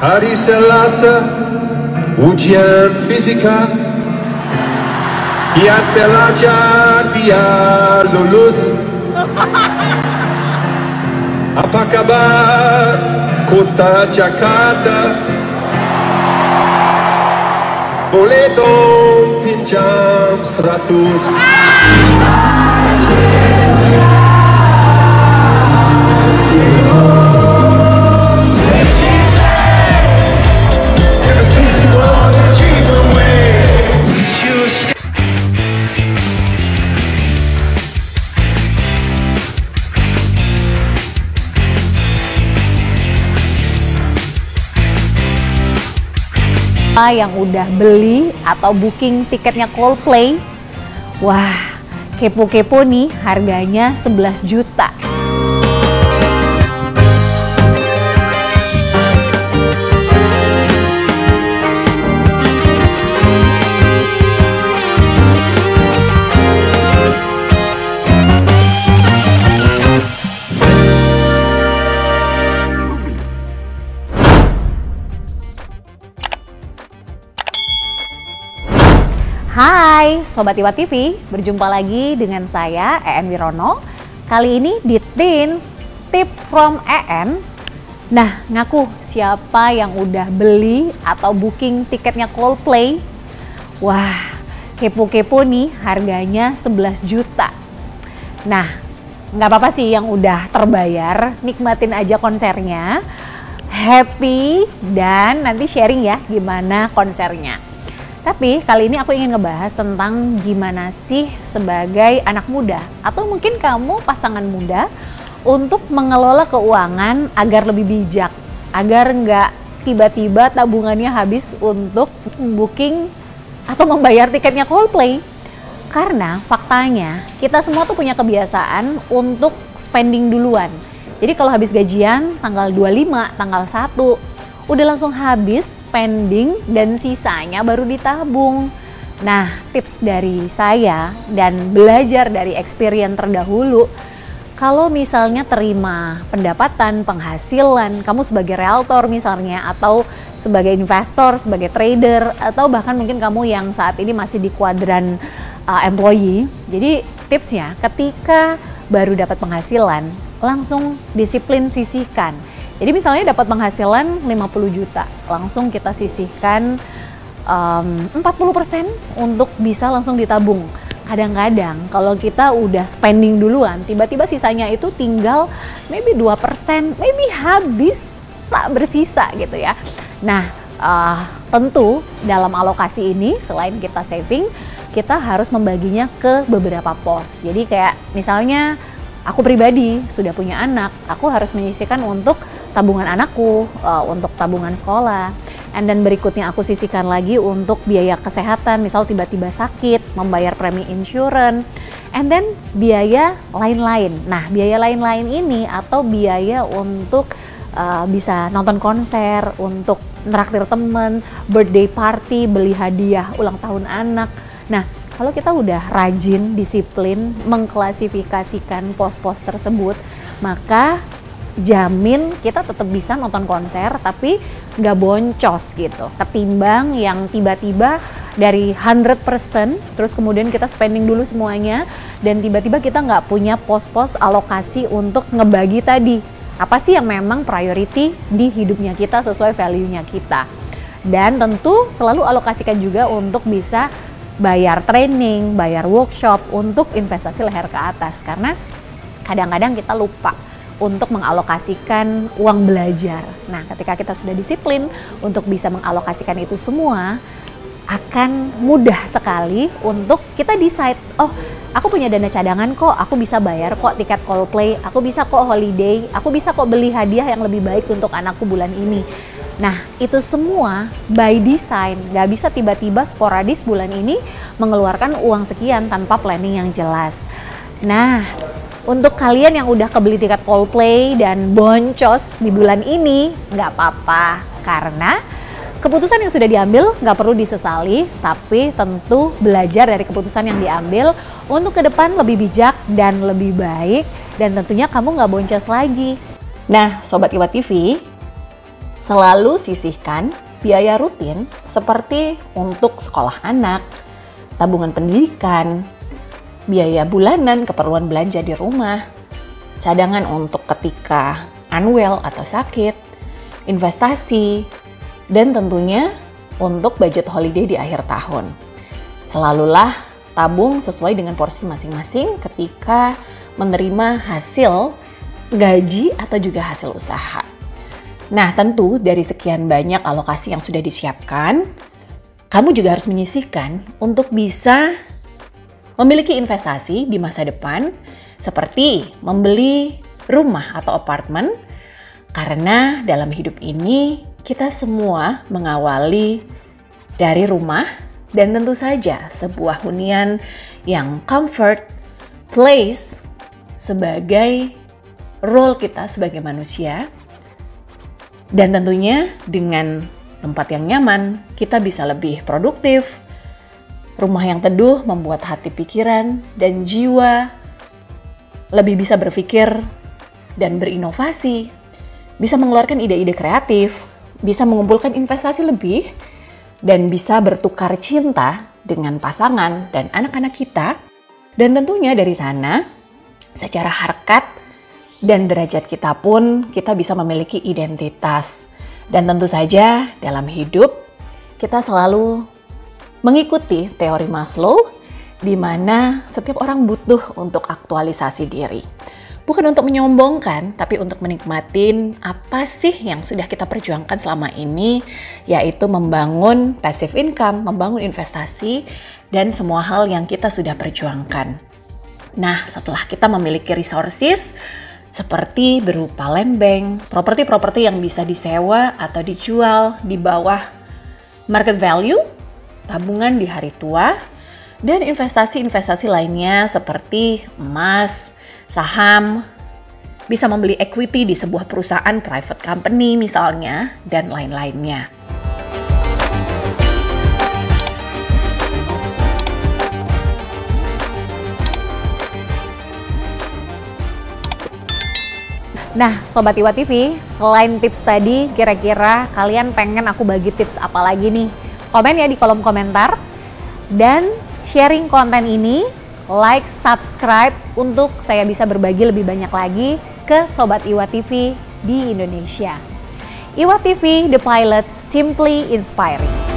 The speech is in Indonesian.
Hari Selasa, ujian fisika. Giat belajar biar lulus. Apa kabar kota Jakarta? Boleh dong pinjam 100. Yang udah beli atau booking tiketnya Coldplay, wah kepo-kepo nih, harganya 11 juta. Hai Sobat Iwa TV, berjumpa lagi dengan saya EN Wirono. Kali ini di Teens Tip from EN. Nah, ngaku siapa yang udah beli atau booking tiketnya Coldplay? Wah, kepo-kepo nih, harganya 11 juta. Nah, nggak apa-apa sih yang udah terbayar, nikmatin aja konsernya, happy, dan nanti sharing ya gimana konsernya. Tapi kali ini aku ingin ngebahas tentang gimana sih sebagai anak muda atau mungkin kamu pasangan muda untuk mengelola keuangan agar lebih bijak, agar nggak tiba-tiba tabungannya habis untuk booking atau membayar tiketnya Coldplay. Karena faktanya kita semua tuh punya kebiasaan untuk spending duluan. Jadi kalau habis gajian tanggal 25, tanggal 1, udah langsung habis spending dan sisanya baru ditabung. Nah, tips dari saya dan belajar dari experience terdahulu, kalau misalnya terima pendapatan, penghasilan, kamu sebagai realtor misalnya, atau sebagai investor, sebagai trader, atau bahkan mungkin kamu yang saat ini masih di kuadran employee. Jadi tipsnya ketika baru dapat penghasilan, langsung disiplin sisihkan. Jadi misalnya dapat penghasilan 50 juta, langsung kita sisihkan 40% untuk bisa langsung ditabung. Kadang-kadang kalau kita udah spending duluan, tiba-tiba sisanya itu tinggal maybe 2%, maybe habis, tak bersisa gitu ya. Nah, tentu dalam alokasi ini selain kita saving, kita harus membaginya ke beberapa pos. Jadi kayak misalnya aku pribadi sudah punya anak, aku harus menyisihkan untuk tabungan anakku, untuk tabungan sekolah. And then berikutnya aku sisihkan lagi untuk biaya kesehatan, misal tiba-tiba sakit, membayar premi insurance. And then biaya lain-lain. Nah, biaya lain-lain ini atau biaya untuk bisa nonton konser, untuk nraktir temen, birthday party, beli hadiah ulang tahun anak. Nah, kalau kita udah rajin, disiplin, mengklasifikasikan pos-pos tersebut, maka jamin kita tetap bisa nonton konser tapi nggak boncos gitu. Ketimbang yang tiba-tiba dari 100% terus kemudian kita spending dulu semuanya dan tiba-tiba kita nggak punya pos-pos alokasi untuk ngebagi tadi. Apa sih yang memang priority di hidupnya kita sesuai value-nya kita. Dan tentu selalu alokasikan juga untuk bisa bayar training, bayar workshop untuk investasi leher ke atas. Karena kadang-kadang kita lupa untuk mengalokasikan uang belajar. Nah, ketika kita sudah disiplin untuk bisa mengalokasikan itu semua, akan mudah sekali untuk kita decide, oh aku punya dana cadangan kok, aku bisa bayar kok tiket Coldplay, aku bisa kok holiday, aku bisa kok beli hadiah yang lebih baik untuk anakku bulan ini. Nah, itu semua by design, nggak bisa tiba-tiba sporadis bulan ini mengeluarkan uang sekian tanpa planning yang jelas. Nah, untuk kalian yang udah kebeli tiket Coldplay dan boncos di bulan ini, nggak apa-apa. Karena keputusan yang sudah diambil nggak perlu disesali, tapi tentu belajar dari keputusan yang diambil untuk ke depan lebih bijak dan lebih baik. Dan tentunya kamu nggak boncos lagi. Nah, Sobat Iwa TV, Selalu sisihkan biaya rutin seperti untuk sekolah anak, tabungan pendidikan, biaya bulanan keperluan belanja di rumah, cadangan untuk ketika unwell atau sakit, investasi, dan tentunya untuk budget holiday di akhir tahun. Selalulah tabung sesuai dengan porsi masing-masing ketika menerima hasil gaji atau juga hasil usaha. Nah, tentu dari sekian banyak alokasi yang sudah disiapkan, kamu juga harus menyisihkan untuk bisa memiliki investasi di masa depan seperti membeli rumah atau apartemen, karena dalam hidup ini kita semua mengawali dari rumah dan tentu saja sebuah hunian yang comfort place sebagai role kita sebagai manusia. Dan tentunya dengan tempat yang nyaman, kita bisa lebih produktif. Rumah yang teduh membuat hati, pikiran, dan jiwa lebih bisa berpikir dan berinovasi. Bisa mengeluarkan ide-ide kreatif, bisa mengumpulkan investasi lebih, dan bisa bertukar cinta dengan pasangan dan anak-anak kita. Dan tentunya dari sana, secara harkat dan derajat kita pun, kita bisa memiliki identitas. Dan tentu saja dalam hidup, kita selalu mengikuti teori Maslow, di mana setiap orang butuh untuk aktualisasi diri. Bukan untuk menyombongkan, tapi untuk menikmatin apa sih yang sudah kita perjuangkan selama ini, yaitu membangun passive income, membangun investasi, dan semua hal yang kita sudah perjuangkan. Nah, setelah kita memiliki resources, seperti berupa land bank, properti-properti yang bisa disewa atau dijual di bawah market value, tabungan di hari tua, dan investasi-investasi lainnya seperti emas, saham, bisa membeli equity di sebuah perusahaan private company misalnya, dan lain-lainnya. Nah, Sobat Iwa TV, selain tips tadi, kira-kira kalian pengen aku bagi tips apa lagi nih? Komen ya di kolom komentar. Dan sharing konten ini, like, subscribe untuk saya bisa berbagi lebih banyak lagi ke Sobat Iwa TV di Indonesia. Iwa TV, The Pilot, Simply Inspiring.